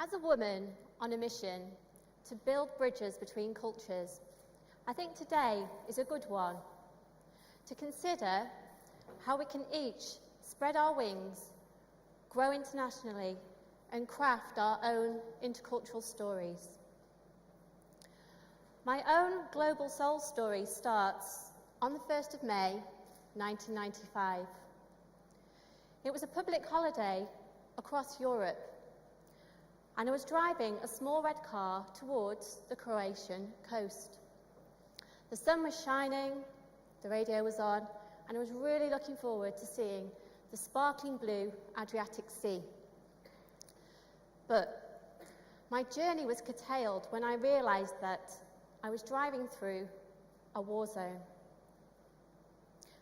As a woman on a mission to build bridges between cultures, I think today is a good one to consider how we can each spread our wings, grow internationally, and craft our own intercultural stories. My own global soul story starts on the 1st of May, 1995. It was a public holiday across Europe, and I was driving a small red car towards the Croatian coast. The sun was shining, the radio was on, and I was really looking forward to seeing the sparkling blue Adriatic Sea. But my journey was curtailed when I realised that I was driving through a war zone.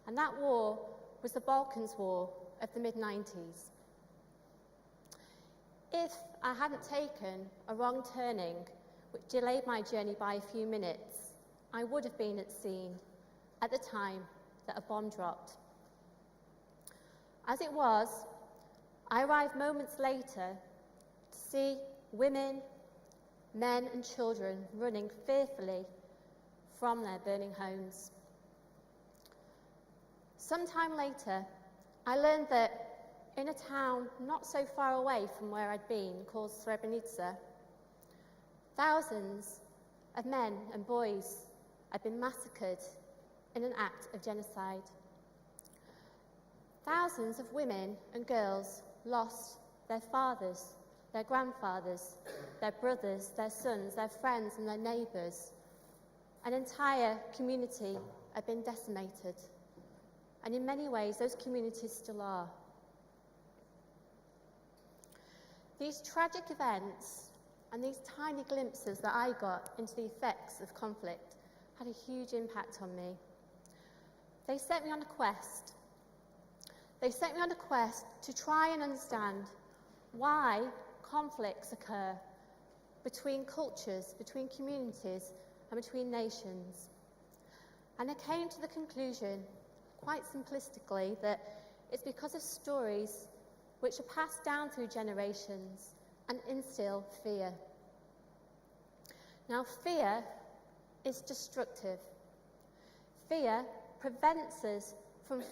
And that war was the Balkans War of the mid-90s. If I hadn't taken a wrong turning, which delayed my journey by a few minutes, I would have been at scene at the time that a bomb dropped. As it was, I arrived moments later to see women, men and children running fearfully from their burning homes. Sometime later, I learned that in a town not so far away from where I'd been, called Srebrenica, thousands of men and boys had been massacred in an act of genocide. Thousands of women and girls lost their fathers, their grandfathers, their brothers, their sons, their friends and their neighbours. An entire community had been decimated. And in many ways, those communities still are. These tragic events and these tiny glimpses that I got into the effects of conflict had a huge impact on me. They set me on a quest. They set me on a quest to try and understand why conflicts occur between cultures, between communities, and between nations. And I came to the conclusion, quite simplistically, that it's because of stories which are passed down through generations and instill fear. Now, fear is destructive. Fear prevents us from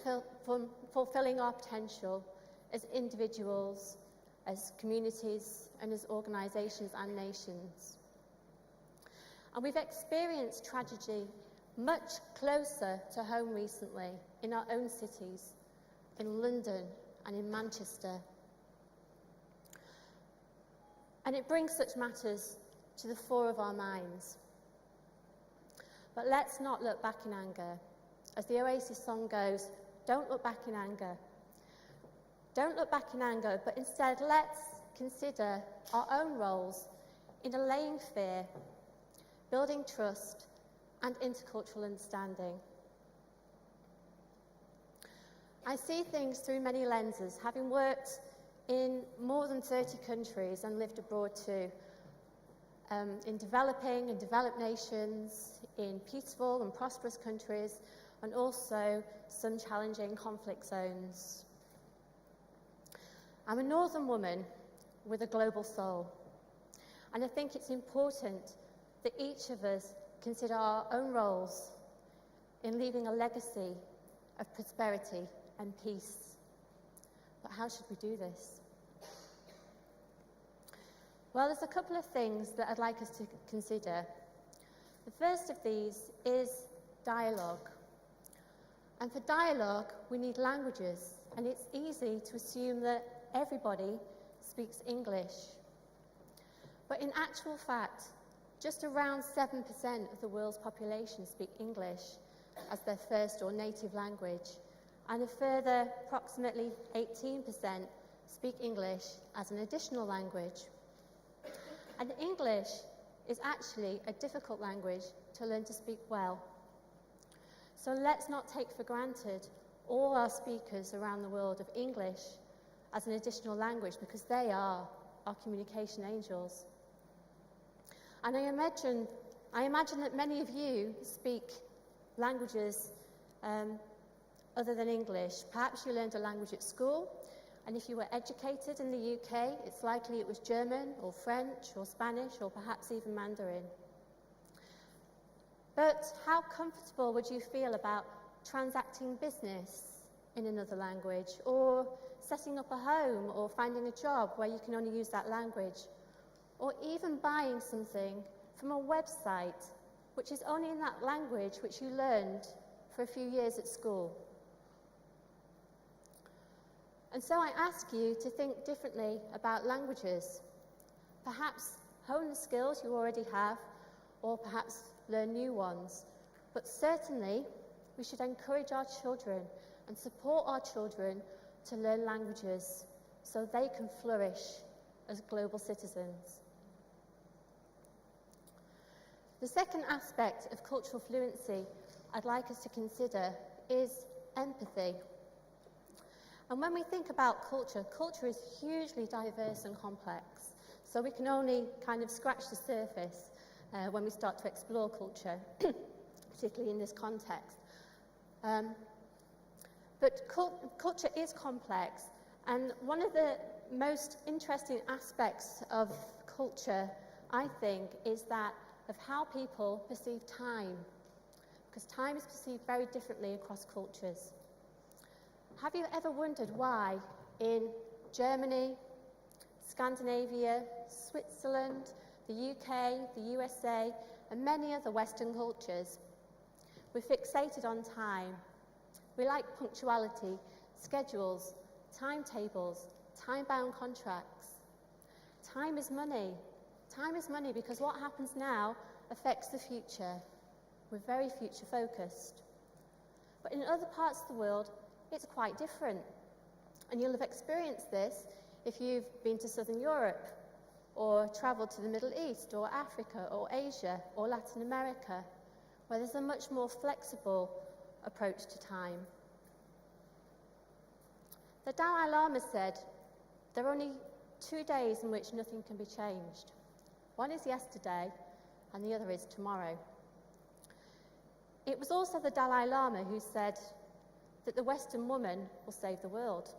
fulfilling our potential as individuals, as communities, and as organisations and nations. And we've experienced tragedy much closer to home recently in our own cities, in London and in Manchester. And it brings such matters to the fore of our minds. But let's not look back in anger. As the Oasis song goes, don't look back in anger. Don't look back in anger, but instead let's consider our own roles in allaying fear, building trust, and intercultural understanding. I see things through many lenses, having worked in more than 30 countries and lived abroad too, in developing and developed nations, in peaceful and prosperous countries, and also some challenging conflict zones. I'm a northern woman with a global soul, and I think it's important that each of us consider our own roles in leaving a legacy of prosperity and peace. But how should we do this? Well, there's a couple of things that I'd like us to consider. The first of these is dialogue. And for dialogue, we need languages, and it's easy to assume that everybody speaks English. But in actual fact, just around 7% of the world's population speak English as their first or native language, and a further approximately 18% speak English as an additional language. And English is actually a difficult language to learn to speak well. So let's not take for granted all our speakers around the world of English as an additional language, because they are our communication angels. And I imagine that many of you speak languages other than English. Perhaps you learned a language at school, And if you were educated in the UK, it's likely it was German or French or Spanish or perhaps even Mandarin. But how comfortable would you feel about transacting business in another language, or setting up a home, or finding a job where you can only use that language, or even buying something from a website which is only in that language which you learned for a few years at school? And so I ask you to think differently about languages. Perhaps hone the skills you already have, or perhaps learn new ones. But certainly, we should encourage our children and support our children to learn languages so they can flourish as global citizens. The second aspect of cultural fluency I'd like us to consider is empathy. And when we think about culture, culture is hugely diverse and complex. So we can only kind of scratch the surface when we start to explore culture, particularly in this context. But culture is complex, and one of the most interesting aspects of culture, I think, is that of how people perceive time, because time is perceived very differently across cultures. Have you ever wondered why in Germany, Scandinavia, Switzerland, the UK, the USA, and many other Western cultures, we're fixated on time? We like punctuality, schedules, timetables, time-bound contracts. Time is money. Time is money because what happens now affects the future. We're very future-focused. But in other parts of the world, it's quite different. And you'll have experienced this if you've been to Southern Europe, or travelled to the Middle East, or Africa, or Asia, or Latin America, where there's a much more flexible approach to time. The Dalai Lama said there are only 2 days in which nothing can be changed. One is yesterday, and the other is tomorrow. It was also the Dalai Lama who said that the Western woman will save the world,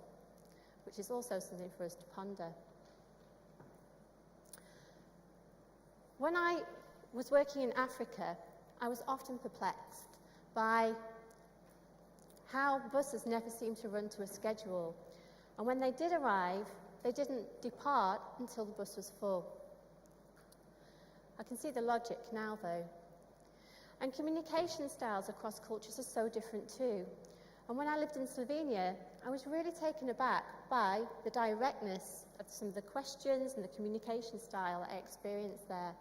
which is also something for us to ponder. When I was working in Africa, I was often perplexed by how buses never seemed to run to a schedule. And when they did arrive, they didn't depart until the bus was full. I can see the logic now, though. And communication styles across cultures are so different too. And when I lived in Slovenia, I was really taken aback by the directness of some of the questions and the communication style I experienced there,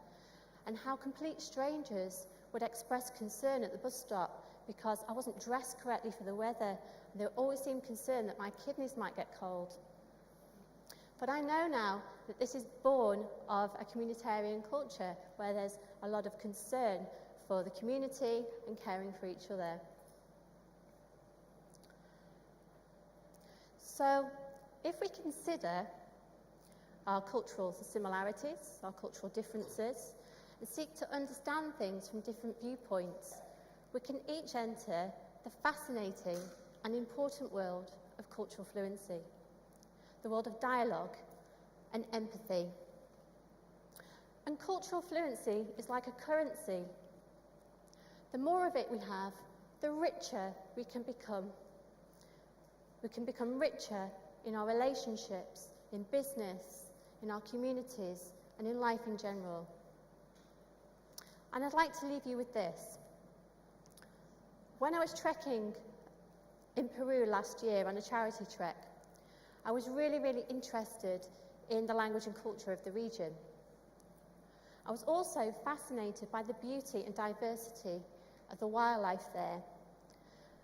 and how complete strangers would express concern at the bus stop because I wasn't dressed correctly for the weather. They always seemed concerned that my kidneys might get cold. But I know now that this is born of a communitarian culture where there's a lot of concern for the community and caring for each other. So, if we consider our cultural similarities, our cultural differences, and seek to understand things from different viewpoints, we can each enter the fascinating and important world of cultural fluency, the world of dialogue and empathy. And cultural fluency is like a currency. The more of it we have, the richer we can become. We can become richer in our relationships, in business, in our communities, and in life in general. And I'd like to leave you with this. When I was trekking in Peru last year on a charity trek, I was really, really interested in the language and culture of the region. I was also fascinated by the beauty and diversity of the wildlife there.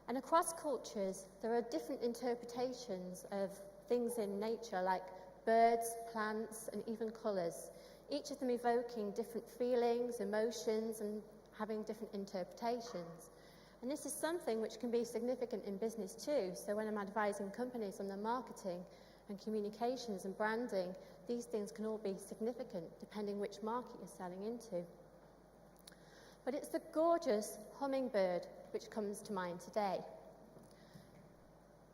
And across cultures, there are different interpretations of things in nature, like birds, plants, and even colours, each of them evoking different feelings, emotions, and having different interpretations. And this is something which can be significant in business too. So when I'm advising companies on their marketing and communications and branding, these things can all be significant depending which market you're selling into. But it's the gorgeous hummingbird which comes to mind today.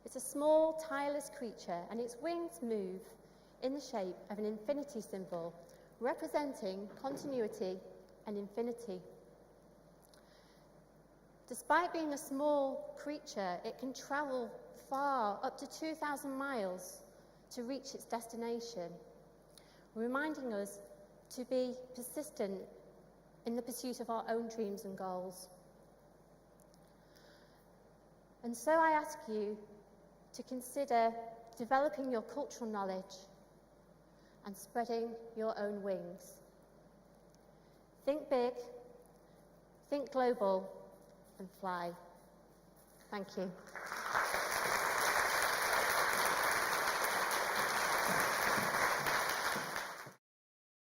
It's a small, tireless creature, and its wings move in the shape of an infinity symbol, representing continuity and infinity. Despite being a small creature, it can travel far, up to 2,000 miles, to reach its destination, reminding us to be persistent in the pursuit of our own dreams and goals. And so I ask you to consider developing your cultural knowledge and spreading your own wings. Think big, think global, and fly. Thank you.